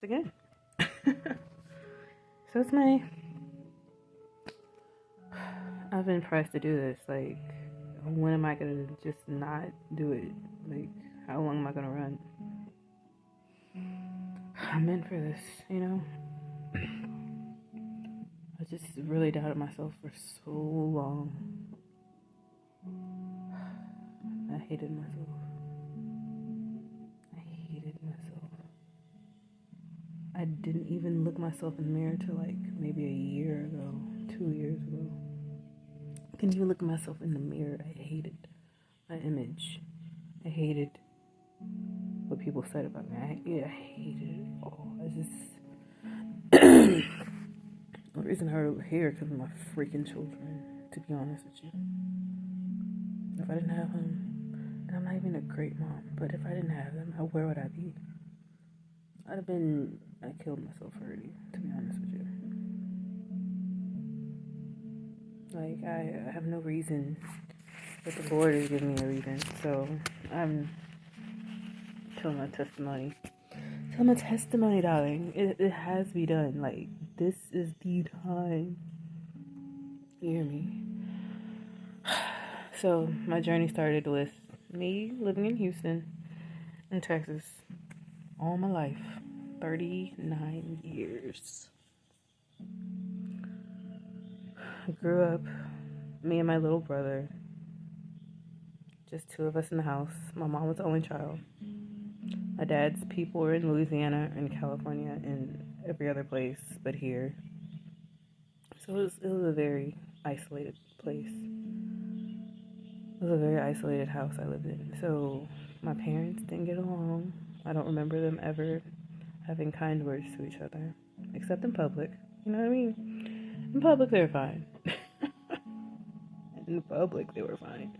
again. So it's my. I've been pressed to do this. Like, when am I gonna just not do it? Like, how long am I gonna run? I'm meant for this, you know? I just really doubted myself for so long. I hated myself. I didn't even look myself in the mirror till like maybe a year ago, 2 years ago. I couldn't even look at myself in the mirror. I hated my image. I hated what people said about me. I hated it all. The reason I'm here because of my freaking children, to be honest with you. If I didn't have them, and I'm not even a great mom, but if I didn't have them, where would I be? I killed myself already, to be honest with you. Like, I have no reason, but the Lord is giving me a reason, so I'm telling my testimony. Tell my testimony, darling. It has to be done. Like, this is the time. You hear me? So, my journey started with me living in Houston, in Texas, all my life. 39 years. I grew up, me and my little brother, just two of us in the house. My mom was the only child. My dad's people were in Louisiana and California and every other place but here. So it was a very isolated place. It was a very isolated house I lived in. So my parents didn't get along. I don't remember them ever having kind words to each other, except in public. You know what I mean? In public, they were fine. In public, they were fine.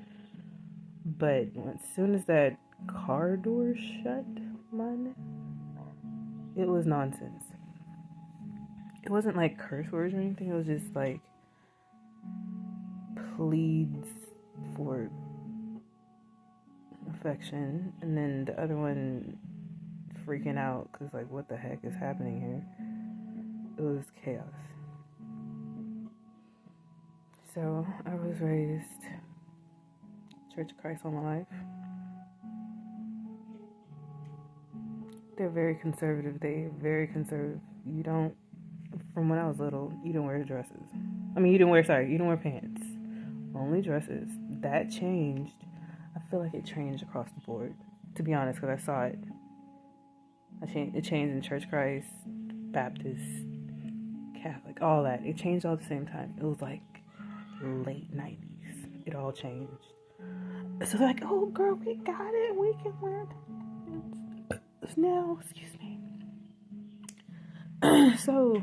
But as soon as that car door shut, it was nonsense. It wasn't like curse words or anything. It was just like pleads for affection, and then the other one freaking out because, like, what the heck is happening here? It was chaos. So I was raised Church of Christ all my life. They're very conservative. You don't, from when I was little, you didn't wear dresses. You didn't wear pants. Only dresses. That changed. I feel like it changed across the board, to be honest, because I saw it. It changed in Church of Christ, Baptist, Catholic, all that. It changed all at the same time. It was like late 90s. It all changed. So they're like, oh, girl, we got it. We can wear it now. Excuse me. So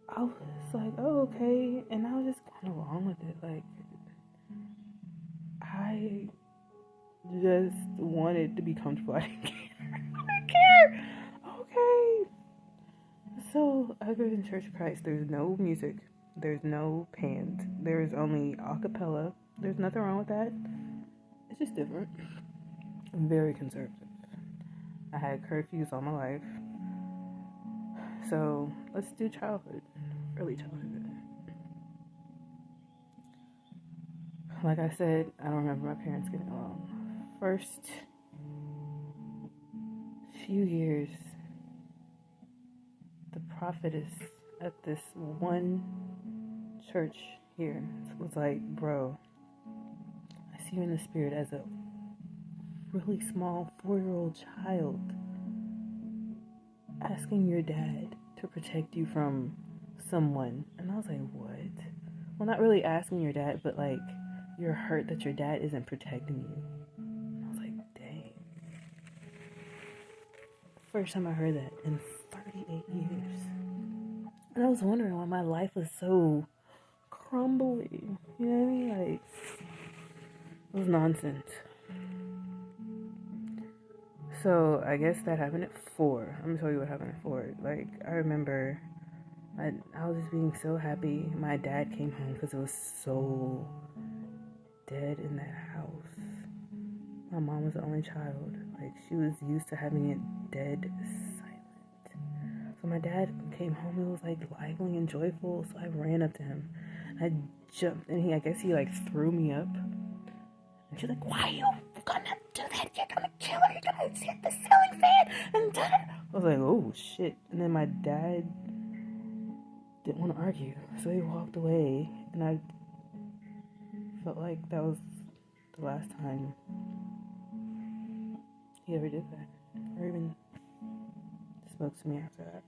I was like, oh, okay. And I was just going along with it. Like, I just wanted to be comfortable. I didn't care. Okay. So I go to Church of Christ. There's no music. There's no pants. There's only a cappella. There's nothing wrong with that. It's just different. I'm very conservative. I had curfews all my life. So let's do childhood. Early childhood. Like I said, I don't remember my parents getting along. First few years, the prophetess at this one church here was like, bro, I see you in the spirit as a really small 4-year-old child asking your dad to protect you from someone. And I was like, what? Well, not really asking your dad, but like, you're hurt that your dad isn't protecting you. And I was like, dang. First time I heard that in 38 years. And I was wondering why my life was so crumbly. You know what I mean? Like, it was nonsense. So I guess that happened at 4. I'm gonna tell you what happened at 4. Like, I remember I was just being so happy. My dad came home because it was so dead in that house. My mom was the only child. Like, Like, she was used to having it dead silent. So my dad came home, it was like lively and joyful. So I ran up to him. I jumped, and I guess he like threw me up. And she's like, "Why are you gonna do that? You're gonna kill her. You're gonna hit the ceiling fan." And I was like, "Oh shit!" And then my dad didn't want to argue, so he walked away. And I felt like that was the last time he ever did that, or even spoke to me after that.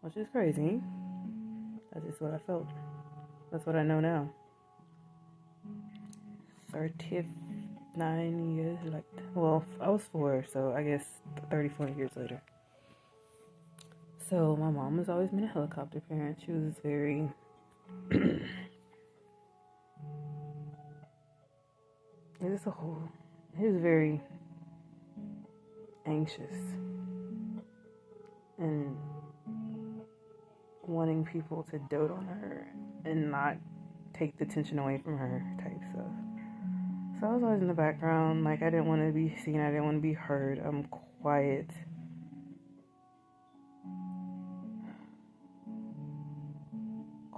Which is crazy. That's just what I felt. That's what I know now. 39 years, like, well, I was 4, so I guess 34 years later. So my mom has always been a helicopter parent. She was very he was very anxious and wanting people to dote on her and not take the attention away from her type stuff. So I was always in the background. Like, I didn't want to be seen. I didn't want to be heard. I'm quiet.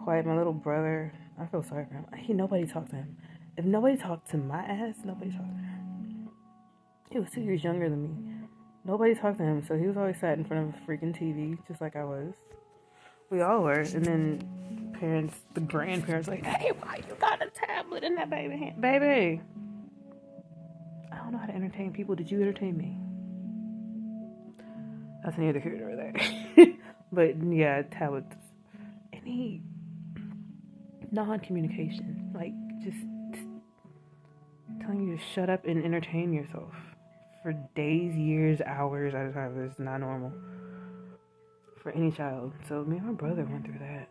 My little brother, I feel sorry for him. Nobody talked to him. If nobody talked to my ass, nobody talked to him. He was 2 years younger than me. Nobody talked to him, so he was always sat in front of a freaking TV, just like I was. We all were. And then the grandparents, like, "Hey, why you got a tablet in that baby hand?" Baby, I don't know how to entertain people. Did you entertain me? That's neither here nor there. But yeah, tablets. Any non-communication, like just telling you to shut up and entertain yourself for days, years, hours at a time is not normal for any child. So me and my brother went through that.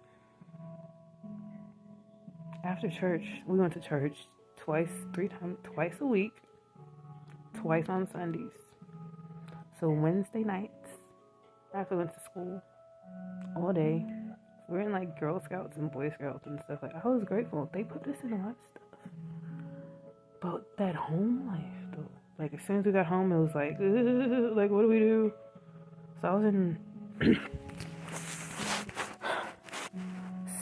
After church, we went to church twice a week, twice on Sundays. So Wednesday nights, after we went to school, all day, we're in like Girl Scouts and Boy Scouts and stuff. Like, I was grateful. They put us in a lot of stuff. But that home life, though. Like, as soon as we got home, it was like, what do we do? So I was in